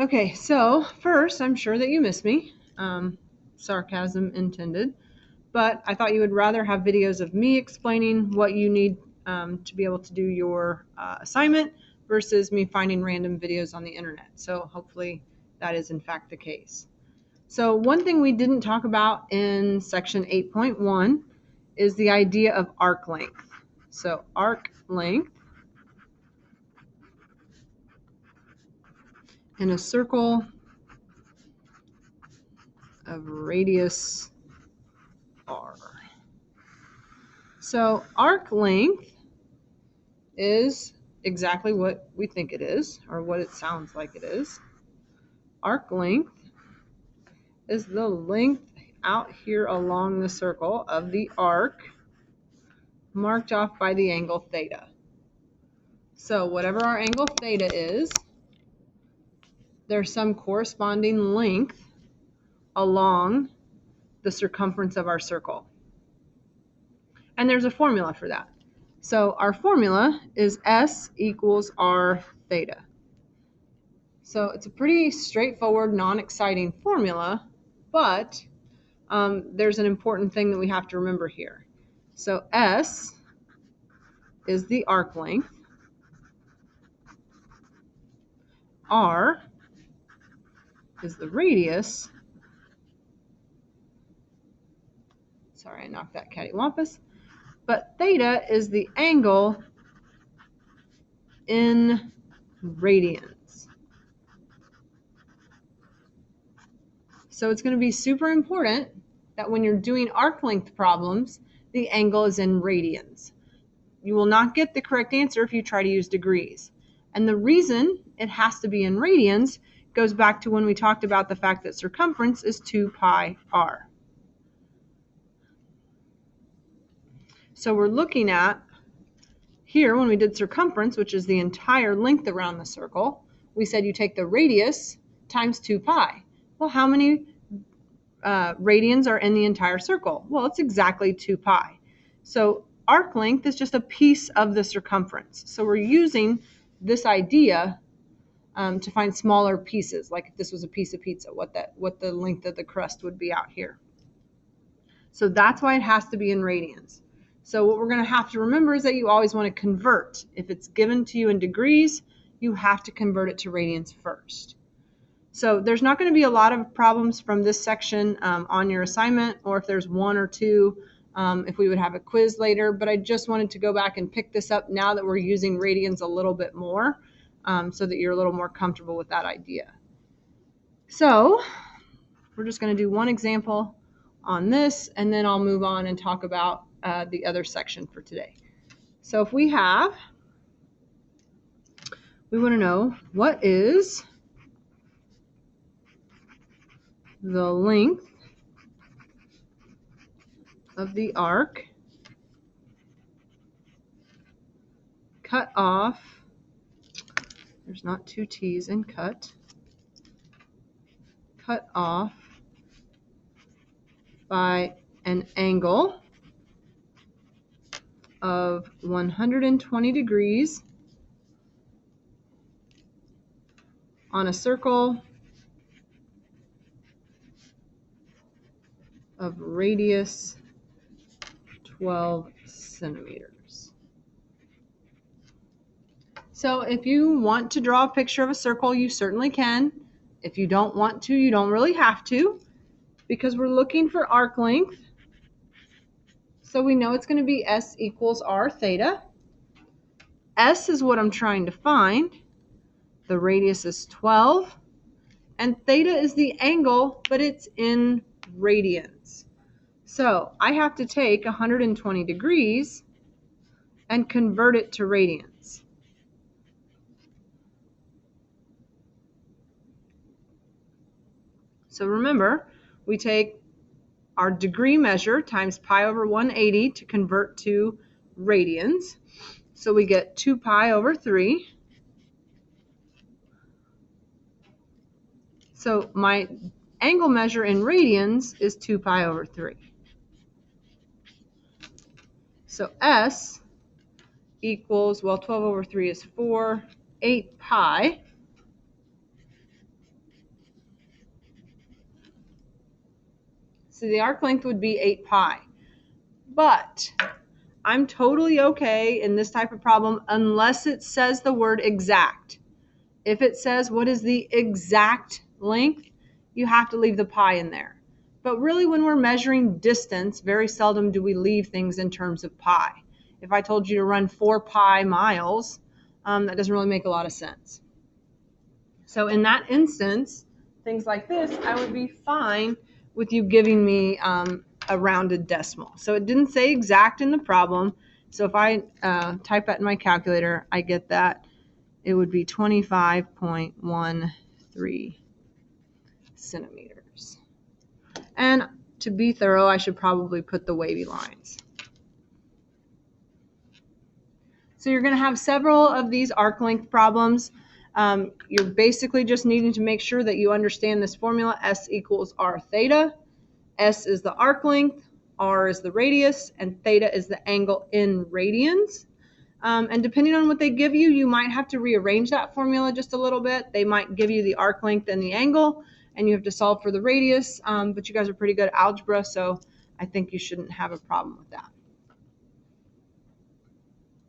Okay, so first, I'm sure that you miss me. Sarcasm intended. But I thought you would rather have videos of me explaining what you need to be able to do your assignment versus me finding random videos on the internet. So hopefully that is in fact the case. So one thing we didn't talk about in section 8.1 is the idea of arc length. So arc length in a circle of radius r. So arc length is exactly what we think it is, or what it sounds like it is. Arc length is the length out here along the circle of the arc marked off by the angle theta. So whatever our angle theta is, there's some corresponding length along the circumference of our circle. And there's a formula for that. So our formula is S equals R theta. So it's a pretty straightforward, non-exciting formula, but there's an important thing that we have to remember here. So S is the arc length. R is the radius. Sorry, I knocked that cattywampus. But theta is the angle in radians. So it's going to be super important that when you're doing arc length problems, the angle is in radians. You will not get the correct answer if you try to use degrees. And the reason it has to be in radians goes back to when we talked about the fact that circumference is 2 pi r. So we're looking at here when we did circumference, which is the entire length around the circle, we said you take the radius times 2 pi. Well, how many radians are in the entire circle? Well, it's exactly 2 pi. So arc length is just a piece of the circumference. So we're using this idea to find smaller pieces, like if this was a piece of pizza, what the length of the crust would be out here. So that's why it has to be in radians. So what we're going to have to remember is that you always want to convert. If it's given to you in degrees, you have to convert it to radians first. So there's not going to be a lot of problems from this section on your assignment, or if there's one or two, if we would have a quiz later. But I just wanted to go back and pick this up now that we're using radians a little bit more, so that you're a little more comfortable with that idea. So we're just going to do one example on this, and then I'll move on and talk about the other section for today. So if we want to know what is the length of the arc cut off, there's not two T's in cut off by an angle of 120 degrees on a circle of radius 12 centimeters. So if you want to draw a picture of a circle, you certainly can. If you don't want to, you don't really have to, because we're looking for arc length. So we know it's going to be S equals R theta. S is what I'm trying to find. The radius is 12. And theta is the angle, but it's in radians. So I have to take 120 degrees and convert it to radians. So remember, we take our degree measure times pi over 180 to convert to radians. So we get 2 pi over 3. So my angle measure in radians is 2 pi over 3. So S equals, well, 12 over 3 is 4, 8 pi So the arc length would be 8 pi. But I'm totally okay in this type of problem unless it says the word exact. If it says what is the exact length, you have to leave the pi in there. But really, when we're measuring distance, very seldom do we leave things in terms of pi. If I told you to run 4 pi miles, that doesn't really make a lot of sense. So in that instance, things like this, I would be fine with you giving me a rounded decimal. So it didn't say exact in the problem. So if I type that in my calculator, I get that it would be 25.13 centimeters. And to be thorough, I should probably put the wavy lines. So you're going to have several of these arc length problems. You're basically just needing to make sure that you understand this formula. S equals r theta. S is the arc length, r is the radius, and theta is the angle in radians. And depending on what they give you, you might have to rearrange that formula just a little bit. They might give you the arc length and the angle, and you have to solve for the radius. But you guys are pretty good at algebra, so I think you shouldn't have a problem with that.